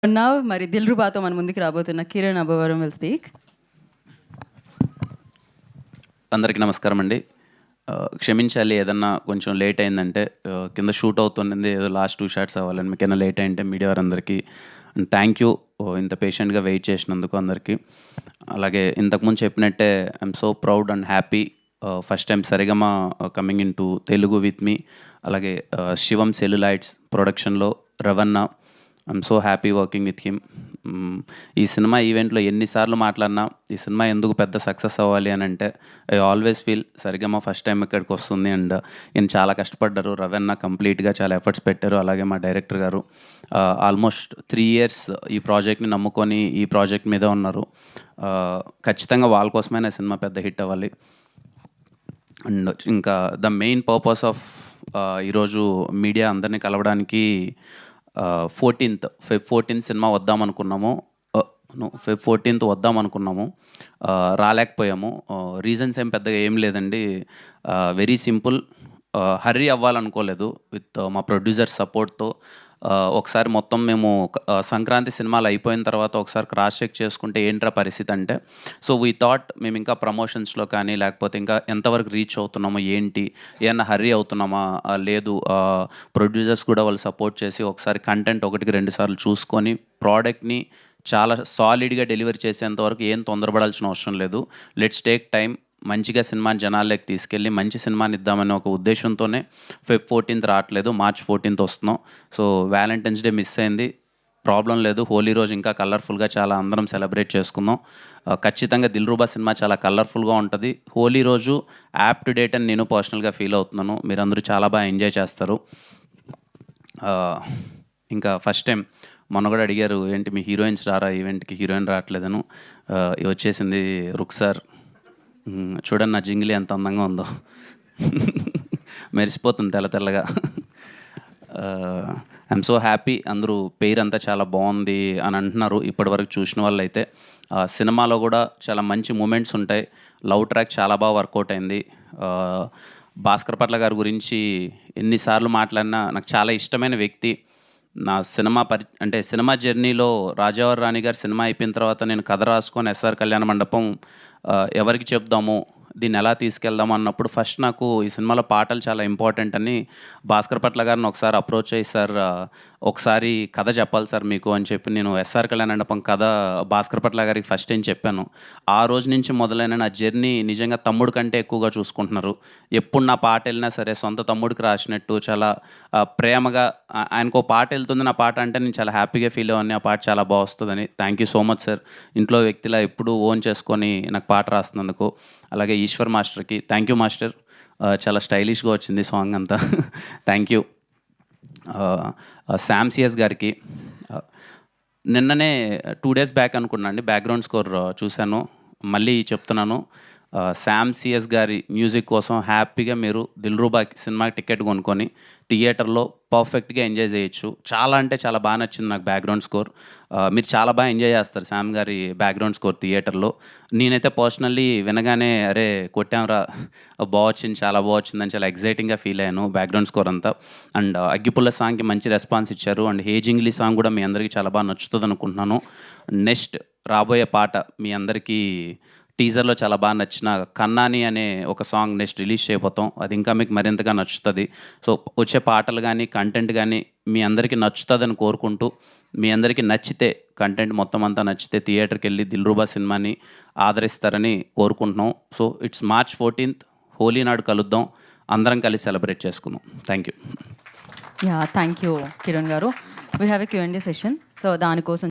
Now, మరి దిల్రుబాతో మన ముందుకు రాబోతున్న కిరణ్ అబ్బవరం విల్ స్పీక్. అందరికీ నమస్కారం అండి. క్షమించాలి ఏదన్నా కొంచెం లేట్ అయిందంటే, కింద షూట్ అవుతున్నది ఏదో లాస్ట్ 2 షాట్స్ అవ్వాలని. మీకైనా లేట్ అయింటే మీడియా వారందరికీ థ్యాంక్ యూ ఇంత పేషెంట్గా వెయిట్ చేసినందుకు అందరికీ. అలాగే ఇంతకుముందు చెప్పినట్టే I'm so proud and happy first time Saregama coming into Telugu with me. అలాగే శివం సెల్యులైట్స్ ప్రొడక్షన్లో రవణ, I'm so happy working with him. ఈ సినిమా ఈవెంట్లో ఎన్నిసార్లు మాట్లాడినా ఈ సినిమా ఎందుకు పెద్ద సక్సెస్ అవ్వాలి అని అంటే, I always feel Sarigama first time ఇక్కడికి వస్తుంది అండ్ ఈయన చాలా కష్టపడ్డారు. రవణ కంప్లీట్గా చాలా ఎఫర్ట్స్ పెట్టారు. అలాగే మా డైరెక్టర్ గారు ఆల్మోస్ట్ 3 years ఈ ప్రాజెక్ట్ని నమ్ముకొని ఈ ప్రాజెక్ట్ మీద ఉన్నారు. ఖచ్చితంగా వాళ్ళ కోసమైనా సినిమా పెద్ద హిట్ అవ్వాలి. అండ్ ఇంకా ద మెయిన్ పర్పస్ ఆఫ్ ఈరోజు మీడియా అందరినీ కలవడానికి Feb 14th సినిమా వద్దామనుకున్నాము. Feb 14th వద్దామనుకున్నాము, రాలేకపోయాము. రీజన్స్ పెద్దగా ఏం లేదండి. Very simple. హర్రీ అవ్వాలనుకోలేదు. విత్ మా ప్రొడ్యూసర్ సపోర్ట్తో ఒకసారి మొత్తం మేము సంక్రాంతి సినిమాలు అయిపోయిన తర్వాత ఒకసారి క్రాస్ చెక్ చేసుకుంటే ఏంట్రా పరిస్థితి అంటే, సో వీ థాట్ మేము ఇంకా ప్రమోషన్స్లో కానీ లేకపోతే ఇంకా ఎంతవరకు రీచ్ అవుతున్నామో ఏంటి, ఏమన్నా హర్రీ అవుతున్నామా లేదు, ప్రొడ్యూసర్స్ కూడా వాళ్ళు సపోర్ట్ చేసి ఒకసారి కంటెంట్ 1-2 సార్లు చూసుకొని ప్రోడక్ట్ని చాలా సాలిడ్గా డెలివరీ చేసేంతవరకు ఏం తొందరపడాల్సిన అవసరం లేదు. లెట్స్ టేక్ టైం, మంచిగా సినిమాని జనాల్లోకి తీసుకెళ్ళి మంచి సినిమాని ఇద్దామనే ఒక ఉద్దేశంతోనే Feb 14th రావట్లేదు, March 14th వస్తున్నాం. సో వ్యాలంటైన్స్ డే మిస్ అయింది, ప్రాబ్లం లేదు. హోలీ రోజు ఇంకా కలర్ఫుల్గా చాలా అందరం సెలబ్రేట్ చేసుకుందాం. ఖచ్చితంగా దిల్రుబా సినిమా చాలా కలర్ఫుల్గా ఉంటుంది. హోలీ రోజు యాప్ టు డేట్ అని నేను పర్సనల్గా ఫీల్ అవుతున్నాను. మీరందరూ చాలా బాగా ఎంజాయ్ చేస్తారు. ఇంకా ఫస్ట్ టైం మొన్న కూడా అడిగారు ఏంటి మీ హీరోయిన్స్ రారా ఈవెంట్కి, హీరోయిన్ రావట్లేదను. వచ్చేసింది రుక్సార్. చూడండి నా జింగిలి ఎంత అందంగా ఉందో, మెరిసిపోతుంది తెల్ల తెల్లగా. I'm so happy. అందరూ పేరు అంతా చాలా బాగుంది అని అంటున్నారు ఇప్పటివరకు చూసిన వాళ్ళు అయితే. సినిమాలో కూడా చాలా మంచి మూమెంట్స్ ఉంటాయి. లవ్ ట్రాక్ చాలా బాగా వర్కౌట్ అయింది. భాస్కర్ పట్ల గారి గురించి ఎన్నిసార్లు మాట్లాడినా నాకు చాలా ఇష్టమైన వ్యక్తి. నా సినిమా జర్నీలో రాజావారి రాణి గారి సినిమా అయిపోయిన తర్వాత నేను కథ రాసుకొని ఎస్ఆర్ కళ్యాణ మండపం ఎవరికి చెప్దాము, దీన్ని ఎలా తీసుకెళ్దాము అన్నప్పుడు ఫస్ట్ నాకు ఈ సినిమాలో పాటలు చాలా ఇంపార్టెంట్ అని భాస్కర్ పట్ల గారిని ఒకసారి అప్రోచ్ అయ్యి, సార్ ఒకసారి కథ చెప్పాలి సార్ మీకు అని చెప్పి నేను ఎస్ఆర్ కళ్యాణ మండపం కథ భాస్కర్ పట్ల గారికి ఫస్ట్ టైం చెప్పాను. ఆ రోజు నుంచి మొదలైన నా జర్నీ నిజంగా తమ్ముడు కంటే ఎక్కువగా చూసుకుంటున్నారు. ఎప్పుడు నా పాట వెళ్ళినా సరే సొంత తమ్ముడికి రాసినట్టు చాలా ప్రేమగా, ఆయనకు పాట వెళ్తుంది నా పాట అంటే నేను చాలా హ్యాపీగా ఫీల్ అవ్వని, ఆ పాట చాలా బాగా వస్తుందని. Thank you so much sir, ఇంట్లో వ్యక్తిలా ఎప్పుడు ఓన్ చేసుకొని నాకు పాట రాస్తున్నందుకు. అలాగే ఈశ్వర్ మాస్టర్కి థ్యాంక్ యూ మాస్టర్, చాలా స్టైలిష్గా వచ్చింది సాంగ్ అంతా. Thank you. శామ్ సిఎస్ గారికి నిన్ననే 2 days బ్యాక్ అనుకున్నాను అండి బ్యాక్గ్రౌండ్ స్కోర్ చూశాను, మళ్ళీ చెప్తున్నాను. శామ్ సిఎస్ గారి మ్యూజిక్ కోసం హ్యాపీగా మీరు దిల్రుబా సినిమాకి టికెట్ కొనుక్కొని థియేటర్లో పర్ఫెక్ట్గా ఎంజాయ్ చేయొచ్చు. చాలా అంటే చాలా బాగా నచ్చింది నాకు బ్యాక్గ్రౌండ్ స్కోర్. మీరు చాలా బాగా ఎంజాయ్ చేస్తారు శామ్ గారి బ్యాక్గ్రౌండ్ స్కోర్ థియేటర్లో. నేనైతే పర్సనల్లీ వినగానే అరే కొట్టాంరా, బాగా వచ్చింది, చాలా బాగా వచ్చిందని చాలా ఎగ్జైటింగ్గా ఫీల్ అయ్యాను బ్యాక్గ్రౌండ్ స్కోర్ అంతా. అండ్ అగ్గిపుల్ల సాంగ్కి మంచి రెస్పాన్స్ ఇచ్చారు. అండ్ హేజింగ్లీ సాంగ్ కూడా మీ అందరికీ చాలా బాగా నచ్చుతుంది అనుకుంటున్నాను. నెక్స్ట్ రాబోయే పాట మీ అందరికీ టీజర్లో చాలా బాగా నచ్చిన కన్నాని అనే ఒక సాంగ్ నెక్స్ట్ రిలీజ్ చేయబోతాం. అది ఇంకా మీకు మరింతగా నచ్చుతుంది. సో వచ్చే పాటలు కానీ కంటెంట్ కానీ మీ అందరికీ నచ్చుతుందని కోరుకుంటూ, మీ అందరికీ నచ్చితే కంటెంట్ మొత్తం అంతా నచ్చితే థియేటర్కి వెళ్ళి దిల్రుబా సినిమాని ఆదరిస్తారని కోరుకుంటున్నాం. So it's March 14th, Holi నాడు కలుద్దాం, అందరం కలిసి సెలబ్రేట్ చేసుకుందాం. Thank you. Thank you Kiran గారు. We have a Q&A session. So దానికోసం